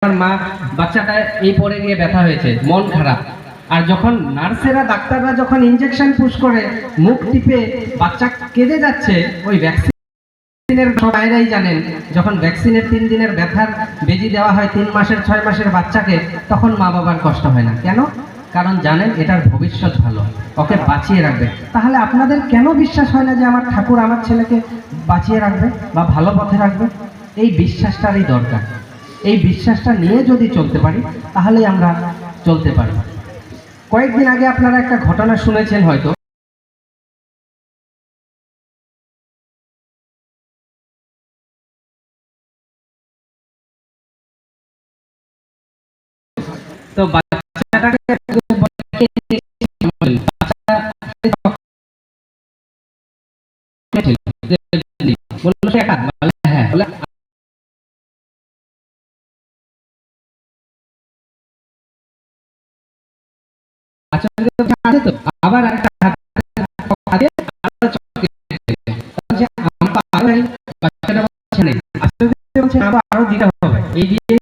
আমার মা বাচ্চাটা এই পড়ে গিয়ে ব্যথা হয়েছে, মন খারাপ। আর যখন নার্সেরা ডাক্তাররা যখন ইনজেকশন পুশ করে মুখ টিপে বাচ্চা কেঁদে যাচ্ছে, ওই ভ্যাকসিনের সবাইরাই জানেন যখন ভ্যাকসিনের 3 দিনের ব্যথার বেজি দেওয়া হয় 3 মাসের 6 মাসের বাচ্চাকে, তখন মা বাবার কষ্ট হয় না কেন? কারণ জানেন এটার ভবিষ্যৎ ভালো, ওকে বাঁচিয়ে রাখবে। তাহলে আপনাদের কেন বিশ্বাস হয় না যে আমার ঠাকুর আমার ছেলেকে বাঁচিয়ে রাখবে বা ভালো পথে রাখবে? এই বিশ্বাসটারই দরকার। এই বিশ্বাসটা নিয়ে যদি চলতে পারি তাহলেই আমরা চলতে পারি। কয়েকদিন আগে আপনারা একটা ঘটনা শুনেছেন হয়তো, তো বাচ্চাটাকে বললো সে একা, হ্যাঁ বলে আচ্ছা আছে তো, আবার একটা হাতে আরো চকলেট দিল। বলছে আমার তো আরো এই বাচ্চাটা বলছে নেই, আস্তে আস্তে বলছে আরো দিতে হবে, এই দিয়ে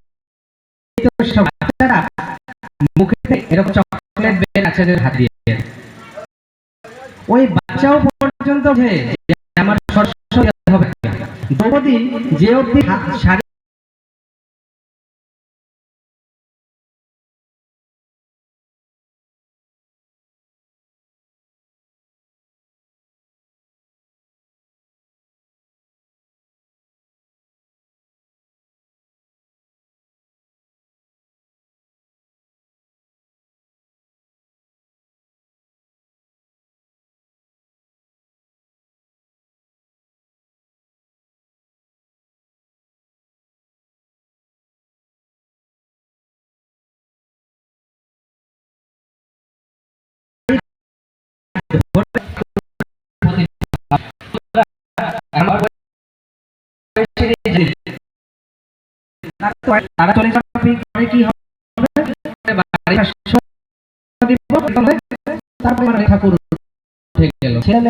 তো সব বাচ্চারা মুখে এরকম চকলেট বের আছে হাত দিয়ে, ওই বাচ্চাও পর্যন্ত যে আমার সরস্বতী হবে দ্রৌপদী যে অবধি শাড়ি তারা চলে যাবে কি হবে, তারপরে ঠাকুর উঠে গেল, ছেলে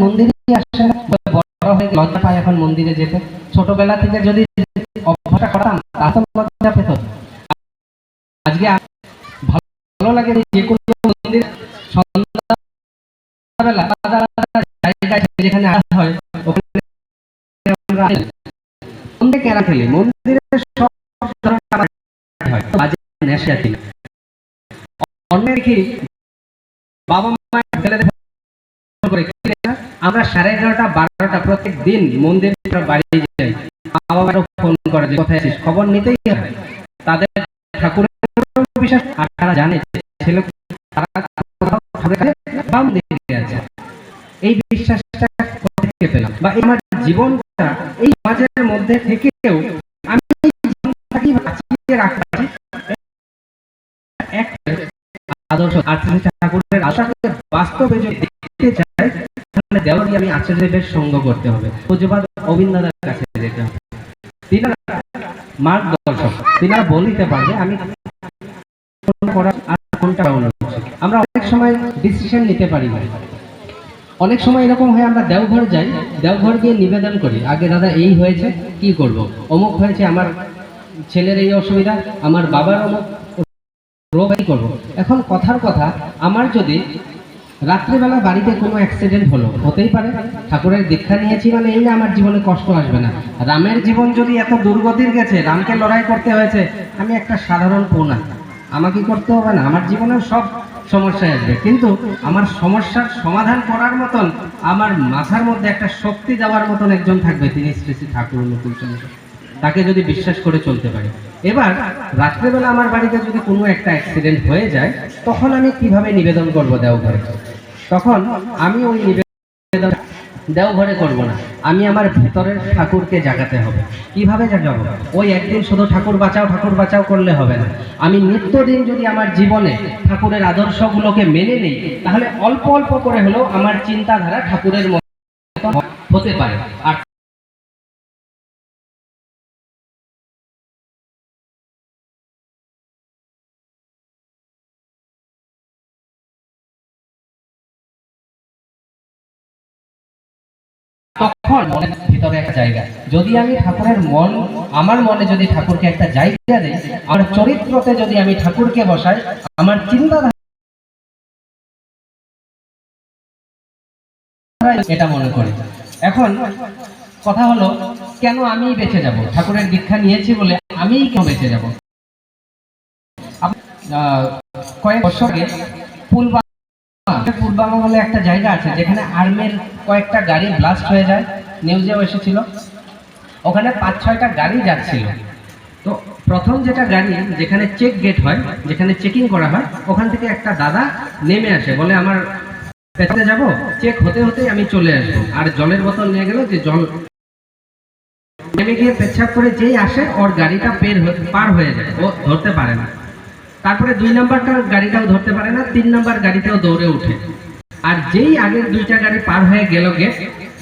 মন্দিরে আসে না, বড় হয়ে লজ্জা পায় এখন মন্দিরে যেতে। ছোটবেলা থেকে যদি অভ্যাসটা করতাম তাহলে লজ্জা পেত। আজকে ভালো লাগে যে কোনো মন্দির সন্ধ্যাবেলা জায়গায় যেখানে আসা হয় ওখানে আমরা মন্দিরে কেরা খেলি, মন্দিরে সব ধরনের হয় বাজে নেশা ছিল। অন্যের কি বাবা মায়ের ছেলেদের করে আমরা 11:30 12টা প্রত্যেক দিন মন্দিরে বাড়ি যাই, মা বাবারও ফোন করে যে কোথায় আছিস, খবর নিতেই হবে। তাদের ঠাকুরের বিশ্বাস আর তারা জানে ছেলে তারা মন্দিরে আছে। এই বিশ্বাসটা থেকে পেলাম বা আমার জীবনটা এই সমাজের মধ্যে থেকেও আমি জীবনটাকে বাঁচিয়ে রাখতে এক আদর্শ আচার্য ঠাকুরের আশাকে বাস্তবে যদি দেখতে চাই তাহলে দেওয়ালি আমি আচার্যদেবের সঙ্গ করতে হবে, পূজ্যপাদ অবিন্দাদার কাছে যেতে হবে। তিনারা মার্গদর্শক, তিনারা বলে দিতে পারবে আমি কোনটা আমরা অনেক সময় ডিসিশন নিতে পারি না। অনেক সময় এরকম হয় আমরা দেওঘর যাই, দেওঘর গিয়ে নিবেদন করি আগে দাদা এই হয়েছে কি করব, অমুক হয়েছে, আমার ছেলের এই অসুবিধা, আমার বাবার অমুক রোগ, কি করবো। এখন কথার কথা, আমার যদি রাত্রিবেলা বাড়িতে কোনো অ্যাক্সিডেন্ট হলো, হতেই পারে, ঠাকুরের দীক্ষা নিয়েছি মানে এই না আমার জীবনে কষ্ট আসবে না। রামের জীবন যদি এত দুর্গতির গেছে, রামকে লড়াই করতে হয়েছে, আমি একটা সাধারণ পৌনা, আমাকে করতে হবে না, আমার জীবনের সব সমস্যায় আসবে, কিন্তু আমার সমস্যার সমাধান করার মতন আমার মাথার মধ্যে একটা শক্তি দেওয়ার মতন একজন থাকবে, তিনি শ্রী শ্রী ঠাকুর অনুকূল চন্দ্র। তাকে যদি বিশ্বাস করে চলতে পারি। এবার রাত্রেবেলা আমার বাড়িতে যদি কোনো একটা অ্যাক্সিডেন্ট হয়ে যায়, তখন আমি কিভাবে নিবেদন করব দেওঘরে? তখন আমি ওই নিবেদন দেওঘরে করব না, আমি আমার ভেতরের ঠাকুরকে জাগাতে হবে। কিভাবে জাগাবো? ওই একদিন শুধু ঠাকুর বাঁচাও করলে হবে না। আমি নিত্যদিন যদি আমার জীবনে ঠাকুরের আদর্শগুলোকে মেনে নিই, তাহলে অল্প অল্প করে হলেও আমার চিন্তাধারা ঠাকুরের মতো হতে পারে। আর তখন মনের ভিতরে একটা জায়গা, যদি আমি ঠাকুরের আমার মনে যদি ঠাকুরকে একটা জায়গা দেই, আমার চরিত্রতে যদি আমি ঠাকুরকে বসাই, আমার চিন্তাধারা এটা মনে করি। এখন কথা হলো, কেন আমি বেঁচে যাব? ঠাকুরের দীক্ষা নিয়েছি বলে আমি কেন বেঁচে যাব? কয়েক বছর আগে পুলবামা বলে একটা জায়গা আছে, যেখানে আর্মির কয়েকটা গাড়ি ব্লাস্ট হয়ে যায়, নিউজেও এসেছিল। ওখানে 5-6টা গাড়ি যাচ্ছিল। তো প্রথম যেটা গাড়ি, যেখানে চেক গেট হয়, যেখানে চেকিং করা হয়, ওখান থেকে একটা দাদা নেমে আসে, বলে আমার পেছনে যাব, চেক হতে হতেই আমি চলে আসবো। আর জলের বোতল নিয়ে গেল, যে জল নেমে গিয়ে পেচ্ছাপ করে যেই আসে, ওর গাড়িটা পার হয়ে যায়, ও ধরতে পারে না। তারপরে 2 নাম্বারটার গাড়িটাও ধরতে পারে না, 3 নাম্বার গাড়িতেও দৌড়ে উঠে। আর যেই আগের 2টা গাড়ি পার হয়ে গেল গেট,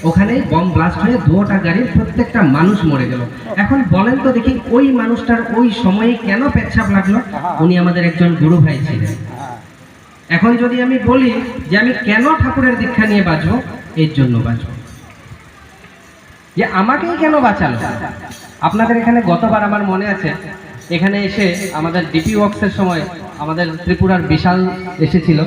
ওখানেই বম ব্লাস্ট হয়ে 2টা গাড়ির প্রত্যেকটা মানুষ মরে গেল। এখন বলেন তো দেখি, ওই মানুষটার ওই সময়ে কেন পেচ্ছাপ লাগলো? উনি আমাদের একজন গুরু ভাই ছিলেন। এখন যদি আমি বলি যে আমি কেন ঠাকুরের দীক্ষা নিয়ে বাঁচবো, এর জন্য বাঁচবো যে আমাকেই কেন বাঁচালো। আপনাদের এখানে গতবার আমার মনে আছে, এখানে এসে আমাদের ডিপি ওয়ার্কসের সময় আমাদের ত্রিপুরার বিশাল এসেছিল।